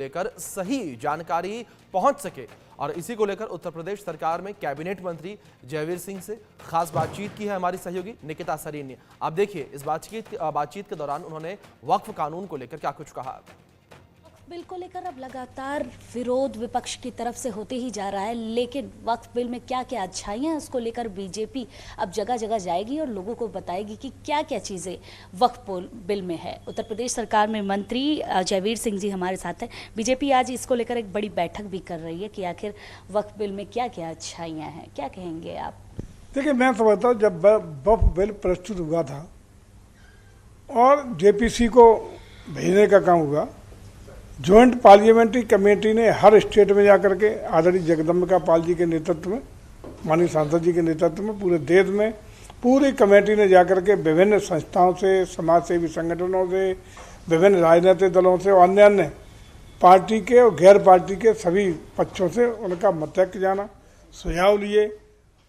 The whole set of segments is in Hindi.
लेकर सही जानकारी पहुंच सके और इसी को लेकर उत्तर प्रदेश सरकार में कैबिनेट मंत्री जयवीर सिंह से खास बातचीत की है हमारी सहयोगी निकिता सरीन ने। आप देखिए इस बातचीत के दौरान उन्होंने वक्फ कानून को लेकर क्या कुछ कहा। बिल को लेकर अब लगातार विरोध विपक्ष की तरफ से होते ही जा रहा है, लेकिन वक्फ बिल में क्या क्या अच्छाइयां हैं उसको लेकर बीजेपी अब जगह जगह जाएगी और लोगों को बताएगी कि क्या क्या चीज़ें वक्फ बिल में है। उत्तर प्रदेश सरकार में मंत्री जयवीर सिंह जी हमारे साथ हैं। बीजेपी आज इसको लेकर एक बड़ी बैठक भी कर रही है कि आखिर वक्फ बिल में क्या क्या अच्छाइयाँ हैं, क्या कहेंगे आप? देखिए, मैं समझता हूँ जब वक्फ बिल प्रस्तुत हुआ था और जेपीसी को भेजने का काम हुआ, ज्वाइंट पार्लियामेंट्री कमेटी ने हर स्टेट में जाकर के आदरणीय जगदम्बिका पाल जी के नेतृत्व में, माननीय सांसद जी के नेतृत्व में पूरे देश में पूरी कमेटी ने जाकर के विभिन्न संस्थाओं से, समाज सेवी संगठनों से, विभिन्न राजनीतिक दलों से और अन्य अन्य पार्टी के और गैर पार्टी के सभी पक्षों से उनका मत जाना, सुझाव लिए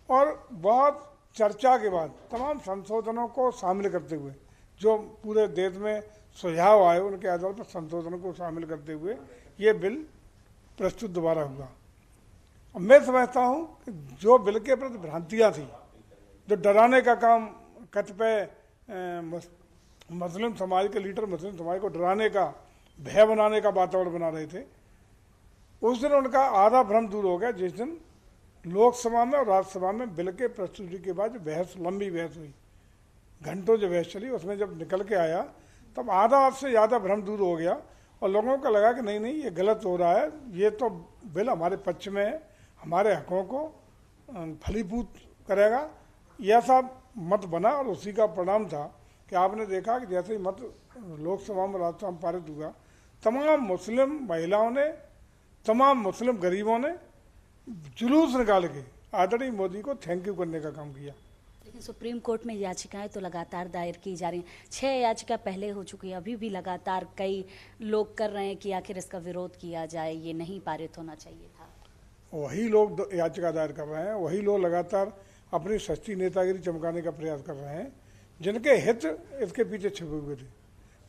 और बहुत चर्चा के बाद तमाम संशोधनों को शामिल करते हुए जो पूरे देश में सुझाव आए उनके आधार पर संशोधनों को शामिल करते हुए ये बिल प्रस्तुत दोबारा हुआ। और मैं समझता हूँ कि जो बिल के प्रति भ्रांतियाँ थी, जो डराने का काम कतिपय मुस्लिम समाज के लीडर मुस्लिम समाज को डराने का, भय बनाने का वातावरण बना रहे थे, उस दिन उनका आधा भ्रम दूर हो गया। जिस दिन लोकसभा में और राज्यसभा में बिल के प्रस्तुति के बाद जो बहस, लंबी बहस हुई, घंटों जो बहस चली, उसमें जब निकल के आया तब आधा से ज़्यादा भ्रम दूर हो गया और लोगों को लगा कि नहीं नहीं ये गलत हो रहा है, ये तो बिल हमारे पक्ष में है, हमारे हकों को फलीभूत करेगा, यह सब मत बना। और उसी का परिणाम था कि आपने देखा कि जैसे ही मत लोकसभा में राज्यसभा में पारित हुआ, तमाम मुस्लिम महिलाओं ने, तमाम मुस्लिम गरीबों ने जुलूस निकाल के आदरणीय मोदी को थैंक यू करने का काम किया। लेकिन सुप्रीम कोर्ट में याचिकाएं तो लगातार दायर की जा रही हैं। 6 याचिका पहले हो चुकी है, अभी भी लगातार कई लोग कर रहे हैं कि आखिर इसका विरोध किया जाए, ये नहीं पारित होना चाहिए था। वही लोग याचिका दायर कर रहे हैं, वही लोग लगातार अपनी सस्ती नेतागिरी चमकाने का प्रयास कर रहे हैं, जिनके हित इसके पीछे छिपे हुए थे,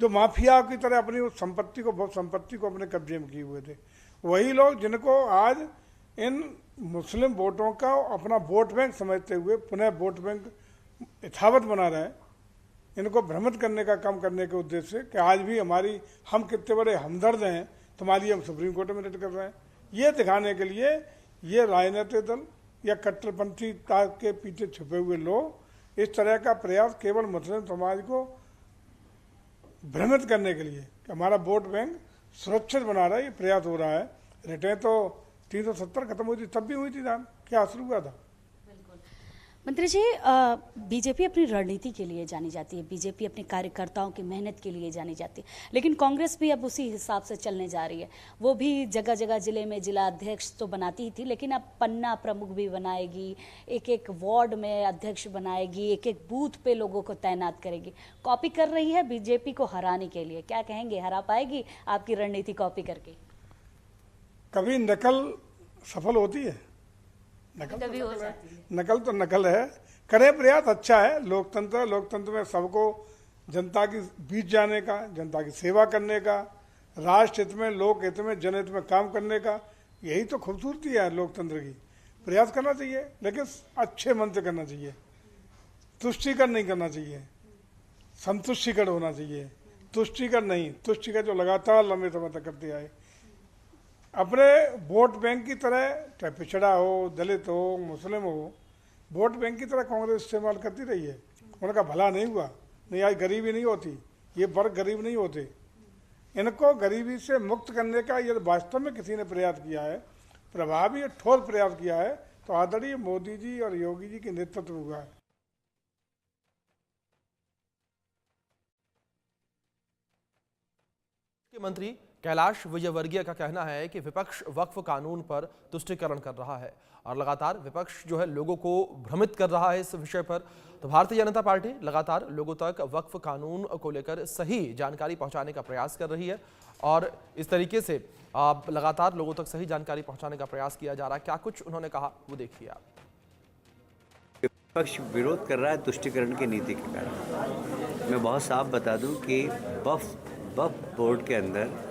जो माफिया की तरह अपनी उस संपत्ति को अपने कब्जे में किए हुए थे। वही लोग जिनको आज इन मुस्लिम वोटों का अपना वोट बैंक समझते हुए पुनः वोट बैंक यथावत बना रहे हैं, इनको भ्रमित करने का काम करने के उद्देश्य से कि आज भी हम कितने बड़े हमदर्द हैं, तुम्हारी हम सुप्रीम कोर्ट में रिट कर रहे हैं, ये दिखाने के लिए ये राजनीतिक दल या कट्टरपंथीता के पीछे छुपे हुए लोग इस तरह का प्रयास केवल मुस्लिम समाज को भ्रमित करने के लिए कि हमारा वोट बैंक सुरक्षित बना रहा है, ये प्रयास हो रहा है। रिटें तो 370 खत्म हुई थी, तब भी हुई थी जान, क्या असर हुआ था? बिल्कुल मंत्री जी, बीजेपी अपनी रणनीति के लिए जानी जाती है, बीजेपी अपने कार्यकर्ताओं की मेहनत के लिए जानी जाती है, लेकिन कांग्रेस भी अब उसी हिसाब से चलने जा रही है। वो भी जगह जगह जिले में जिला अध्यक्ष तो बनाती ही थी, लेकिन अब पन्ना प्रमुख भी बनाएगी, एक एक वार्ड में अध्यक्ष बनाएगी, एक एक बूथ पे लोगों को तैनात करेगी। कॉपी कर रही है बीजेपी को हराने के लिए। क्या कहेंगे, हरा पाएगी आपकी रणनीति कॉपी करके? कभी नकल सफल होती है? नकल तो नकल है। करें प्रयास, अच्छा है। लोकतंत्र में सबको जनता की बीच जाने का, जनता की सेवा करने का, राष्ट्र हित में, लोक हित में, जनहित में काम करने का, यही तो खूबसूरती है लोकतंत्र की। प्रयास करना चाहिए, लेकिन अच्छे मन से करना चाहिए, तुष्टिकर नहीं करना चाहिए, संतुष्टिकर होना चाहिए, तुष्टिकर नहीं। तुष्टिकर जो लगातार लंबे समय तक करते आए, अपने वोट बैंक की तरह, चाहे पिछड़ा हो, दलित हो, मुस्लिम हो, वोट बैंक की तरह कांग्रेस इस्तेमाल करती रही है। उनका भला नहीं हुआ। नहीं, आज गरीबी नहीं होती, ये वर्ग गरीब नहीं होते। इनको गरीबी से मुक्त करने का यदि वास्तव में किसी ने प्रयास किया है, प्रभावी और ठोस प्रयास किया है, तो आदरणीय मोदी जी और योगी जी के नेतृत्व में हुआ है। मंत्री कैलाश विजयवर्गीय का कहना है कि विपक्ष वक्फ कानून पर तुष्टीकरण कर रहा है और लगातार विपक्ष जो है लोगों को भ्रमित कर रहा है इस विषय पर। तो भारतीय जनता पार्टी लगातार लोगों तक वक्फ कानून को लेकर सही जानकारी पहुंचाने का प्रयास कर रही है और इस तरीके से लगातार लोगों तक सही जानकारी पहुंचाने का प्रयास किया जा रहा है। क्या कुछ उन्होंने कहा वो देखिए आप। विपक्ष विरोध कर रहा है तुष्टीकरण की नीति के कारण। मैं बहुत साफ बता दूं कि वक्फ बोर्ड के अंदर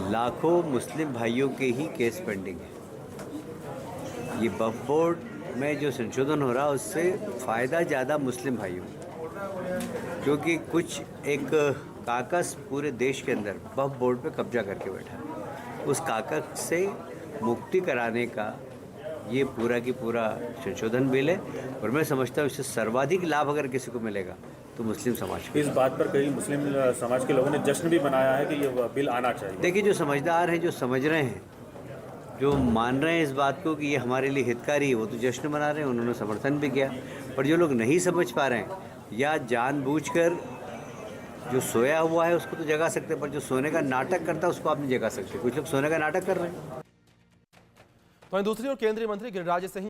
लाखों मुस्लिम भाइयों के ही केस पेंडिंग है। ये वक्फ बोर्ड में जो संशोधन हो रहा है उससे फ़ायदा ज़्यादा मुस्लिम भाइयों को, क्योंकि कुछ एक काकस पूरे देश के अंदर वक्फ बोर्ड पे कब्जा करके बैठा है। उस काकस से मुक्ति कराने का ये पूरा की पूरा संशोधन बिल है और मैं समझता हूँ इससे सर्वाधिक लाभ अगर किसी को मिलेगा तो मुस्लिम समाज को। इस बात पर कई मुस्लिम समाज के लोगों ने जश्न भी मनाया है कि ये बिल आना चाहिए। देखिए, जो समझदार हैं, जो समझ रहे हैं, जो मान रहे हैं इस बात को कि ये हमारे लिए हितकारी है, वो तो जश्न मना रहे हैं, उन्होंने समर्थन भी किया। पर जो लोग नहीं समझ पा रहे हैं या जानबूझकर जो सोया हुआ है उसको तो जगा सकते हैं, पर जो सोने का नाटक करता है उसको आप नहीं जगा सकते। कुछ लोग सोने का नाटक कर रहे हैं। वहीं दूसरी ओर केंद्रीय मंत्री गिरिराज सिंह